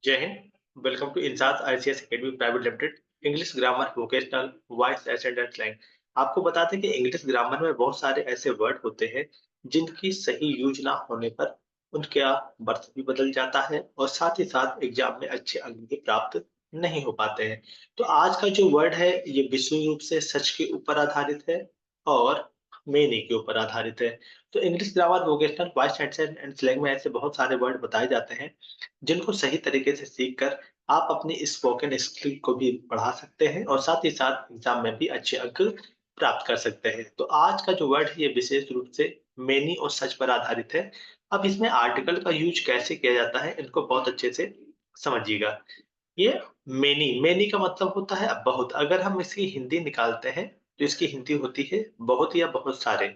जय हिंद। Welcome to इंसास ICS academy private limited. English grammar vocational voice accent and slang. आपको बताते हैं कि इंग्लिश ग्रामर में बहुत सारे ऐसे वर्ड होते हैं जिनकी सही यूज ना होने पर उनका अर्थ भी बदल जाता है और साथ ही साथ एग्जाम में अच्छे अंक भी प्राप्त नहीं हो पाते हैं। तो आज का जो वर्ड है ये विशुद्ध रूप से सच के ऊपर आधारित है और मेनी के ऊपर आधारित है। तो English grammar vocational voice accent and slang में ऐसे बहुत सारे वर्ड बताए जाते हैं जिनको सही तरीके से सीख कर आप अपनी स्पोकन स्किल को भी बढ़ा सकते हैं और साथ ही साथ एग्जाम में भी अच्छे अंक प्राप्त कर सकते हैं। तो आज का जो वर्ड है ये विशेष रूप से मेनी और सच पर आधारित है। अब इसमें आर्टिकल का यूज कैसे किया जाता है इनको बहुत अच्छे से समझिएगा। ये मेनी मेनी का मतलब होता है बहुत। अगर हम इसकी हिंदी निकालते हैं तो इसकी हिंदी होती है बहुत या बहुत सारे।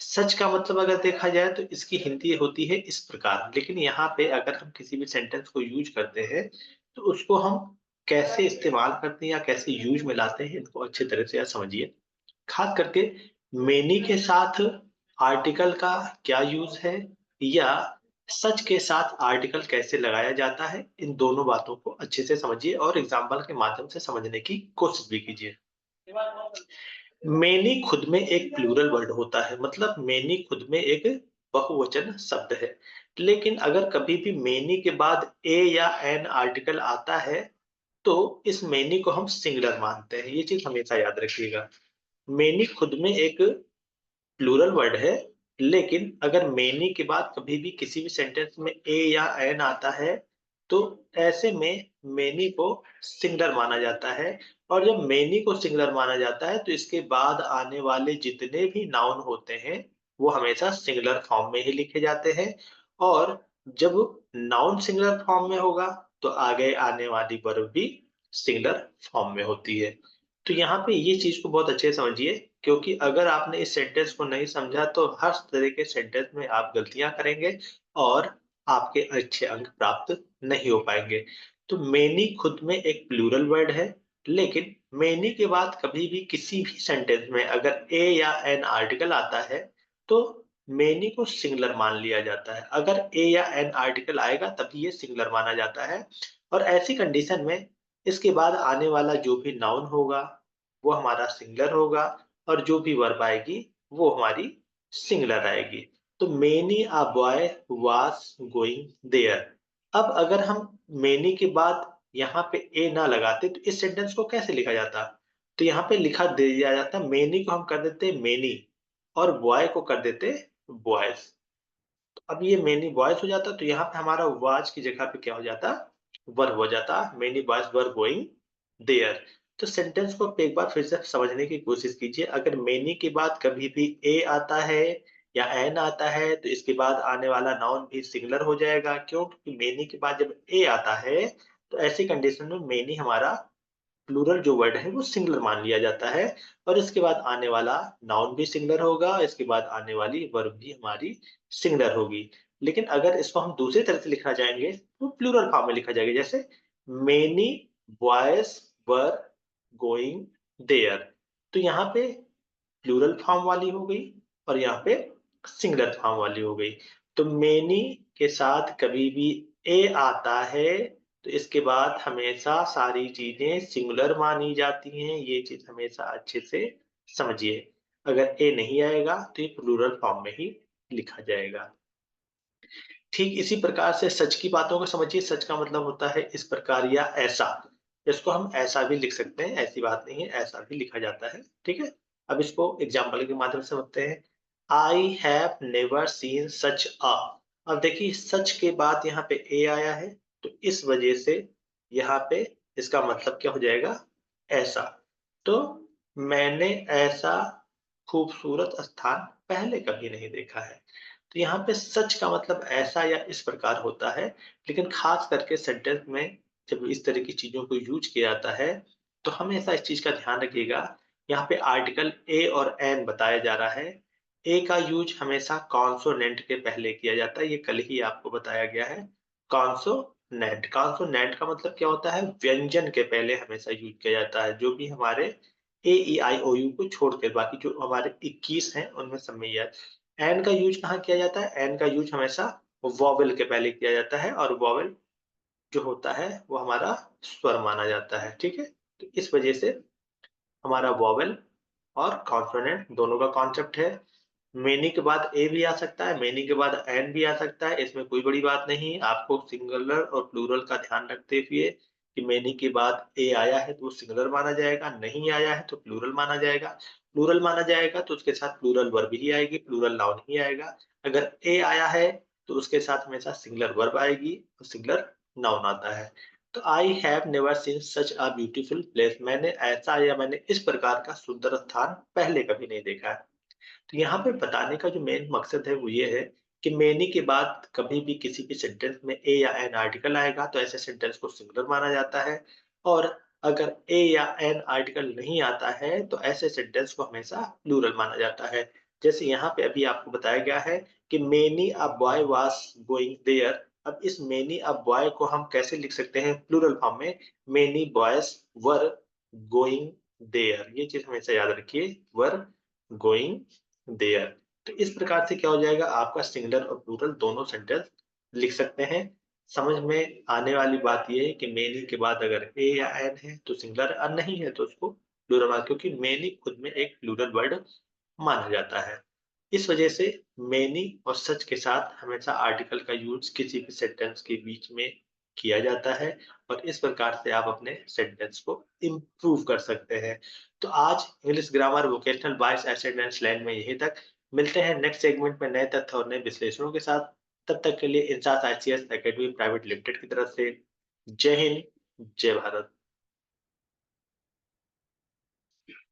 सच का मतलब अगर देखा जाए तो इसकी हिंदी होती है इस प्रकार, लेकिन यहाँ पे अगर हम किसी भी सेंटेंस को यूज करते हैं तो उसको हम कैसे इस्तेमाल करते हैं या कैसे यूज में लाते हैं इनको अच्छे तरह से आप समझिए। खास करके मेनी के साथ आर्टिकल का क्या यूज है या सच के साथ आर्टिकल कैसे लगाया जाता है, इन दोनों बातों को अच्छे से समझिए और एग्जाम्पल के माध्यम से समझने की कोशिश भी कीजिए। मेनी खुद में एक प्लूरल वर्ड होता है, मतलब मेनी खुद में एक बहुवचन शब्द है। लेकिन अगर कभी भी मेनी के बाद ए या एन आर्टिकल आता है तो इस मेनी को हम सिंगुलर मानते हैं। ये चीज हमेशा याद रखिएगा। मेनी खुद में एक प्लूरल वर्ड है, लेकिन अगर मेनी के बाद कभी भी किसी भी सेंटेंस में ए या एन आता है तो ऐसे में मेनी को सिंगुलर माना जाता है। और जब मेनी को सिंगुलर माना जाता है तो इसके बाद आने वाले जितने भी नाउन होते हैं वो हमेशा सिंगुलर फॉर्म में ही लिखे जाते हैं। और जब नाउन सिंगुलर फॉर्म में होगा तो आगे आने वाली वर्ब भी सिंगुलर फॉर्म में होती है। तो यहाँ पे ये चीज को बहुत अच्छे से समझिए, क्योंकि अगर आपने इस सेंटेंस को नहीं समझा तो हर तरह के सेंटेंस में आप गलतियां करेंगे और आपके अच्छे अंक प्राप्त नहीं हो पाएंगे। तो मेनी खुद में एक प्लूरल वर्ड है, लेकिन मेनी के बाद कभी भी किसी भी सेंटेंस में अगर ए या एन आर्टिकल आता है तो मेनी को सिंगुलर मान लिया जाता है। अगर ए या एन आर्टिकल आएगा तभी ये सिंगुलर माना जाता है। और ऐसी कंडीशन में इसके बाद आने वाला जो भी नाउन होगा वो हमारा सिंगुलर होगा और जो भी वर्ब आएगी वो हमारी सिंगुलर आएगी। तो many a boy was going there. अब अगर हम मेनी के बाद यहाँ पे ए ना लगाते तो इस सेंटेंस को कैसे लिखा जाता? तो यहाँ पे लिखा दे दिया जाता, मेनी को हम कर देते मेनी और बॉय को कर देते बॉयज। अब ये मेनी बॉयज हो जाता तो यहाँ पे हमारा वाज की जगह पे क्या हो जाता? वर्ब हो जाता। Many boys were going there. तो सेंटेंस को एक बार फिर से समझने की कोशिश कीजिए। अगर मेनी के बाद कभी भी ए आता है या एन आता है तो इसके बाद आने वाला नाउन भी सिंगुलर हो जाएगा। क्यों? क्योंकि मेनी के बाद जब ए आता है तो ऐसी कंडीशन में मेनी हमारा प्लूरल जो वर्ड है वो सिंगुलर मान लिया जाता है और इसके बाद आने वाला नाउन भी सिंगुलर होगा, इसके बाद आने वाली वर्ब भी हमारी सिंगुलर होगी। लेकिन अगर इसको हम दूसरी तरह से लिखना चाहेंगे तो प्लूरल फॉर्म में लिखा जाएगा, जैसे many boys were going there. तो यहाँ पे प्लूरल फॉर्म वाली हो गई और यहाँ पे सिंगुलर फॉर्म वाली हो गई। तो मेनी के साथ कभी भी ए आता है तो इसके बाद हमेशा सारी चीजें सिंगुलर मानी जाती हैं। ये चीज हमेशा अच्छे से समझिए। अगर ए नहीं आएगा तो ये प्लूरल फॉर्म में ही लिखा जाएगा। ठीक इसी प्रकार से सच की बातों को समझिए। सच का मतलब होता है इस प्रकार या ऐसा। इसको हम ऐसा भी लिख सकते हैं, ऐसी बात नहीं है, ऐसा भी लिखा जाता है। ठीक है। अब इसको एग्जाम्पल के माध्यम से समझते हैं। I have never seen such a. अब देखिए सच के बाद यहाँ पे ए आया है तो इस वजह से यहाँ पे इसका मतलब क्या हो जाएगा? ऐसा। तो मैंने ऐसा खूबसूरत स्थान पहले कभी नहीं देखा है। तो यहाँ पे सच का मतलब ऐसा या इस प्रकार होता है। लेकिन खास करके सेंटेंस में जब इस तरह की चीजों को यूज किया जाता है तो हमेशा इस चीज का ध्यान रखिएगा। यहाँ पे आर्टिकल ए और एन बताया जा रहा है। ए का यूज हमेशा कॉन्सोनेंट के पहले किया जाता है, ये कल ही आपको बताया गया है। कॉन्सोनेंट कॉन्सोनेंट का मतलब क्या होता है? व्यंजन के पहले हमेशा यूज किया जाता है, जो भी हमारे ए ई आई ओ यू को छोड़कर बाकी जो हमारे 21 हैं उनमें सब में यह एन का यूज कहाँ किया जाता है? एन का यूज हमेशा वॉवेल के पहले किया जाता है और वॉवेल जो होता है वो हमारा स्वर माना जाता है, ठीक है? तो इस वजह से हमारा वोवेल और कॉन्सोनेंट दोनों का कॉन्सेप्ट है। मेनी के बाद ए भी आ सकता है, मेनी के बाद एन भी आ सकता है, इसमें कोई बड़ी बात नहीं। आपको सिंगुलर और प्लूरल का ध्यान रखते हुए कि मेनी के बाद ए आया है तो वो सिंगुलर माना जाएगा, नहीं आया है तो प्लूरल माना जाएगा। प्लूरल माना जाएगा तो उसके साथ प्लूरल वर्ब ही आएगी, प्लूरल नाउन ही आएगा। अगर ए आया है तो उसके साथ हमेशा सिंगुलर वर्ब आएगी और सिंगुलर नाउन आता है। तो आई have never seen such a beautiful place, मैंने ऐसा या मैंने इस प्रकार का सुंदर स्थान पहले कभी नहीं देखा है। तो यहाँ पे बताने का जो मेन मकसद है वो ये है कि मैनी के बाद कभी भी किसी भी सेंटेंस में ए या एन आर्टिकल आएगा तो ऐसे सेंटेंस को सिंगुलर माना जाता है, और अगर ए या एन आर्टिकल नहीं आता है तो ऐसे सेंटेंस को हमेशा प्लूरल माना जाता है। जैसे यहाँ पे अभी आपको बताया गया है कि many a boy was going there. अब इस मैनी अ बॉय को हम कैसे लिख सकते हैं प्लूरल फॉर्म में? Many boys were going there, ये चीज हमेशा याद रखिए, वर गोइंग देयर। तो इस प्रकार से क्या हो जाएगा, आपका सिंगुलर और प्लूरल दोनों सेंटेंस लिख सकते हैं। समझ में आने वाली बात ये है कि मेनी के बाद अगर ए या एन है तो सिंगुलर, और नहीं है तो उसको प्लूरल माना, क्योंकि मेनी खुद में एक प्लूरल वर्ड माना जाता है। इस वजह से मेनी और सच के साथ हमेशा आर्टिकल का यूज किसी भी सेंटेंस के बीच में किया जाता है, और इस प्रकार से आप अपने सेंटेंस को इम्प्रूव कर सकते हैं। तो आज English grammar vocational voice asset and slang में यहीं तक। मिलते हैं नेक्स्ट सेगमेंट में नए तथ्य और नए विश्लेषणों के साथ। तब तक के लिए INSAS ICS academy private limited की तरफ से जय हिंद, जय भारत।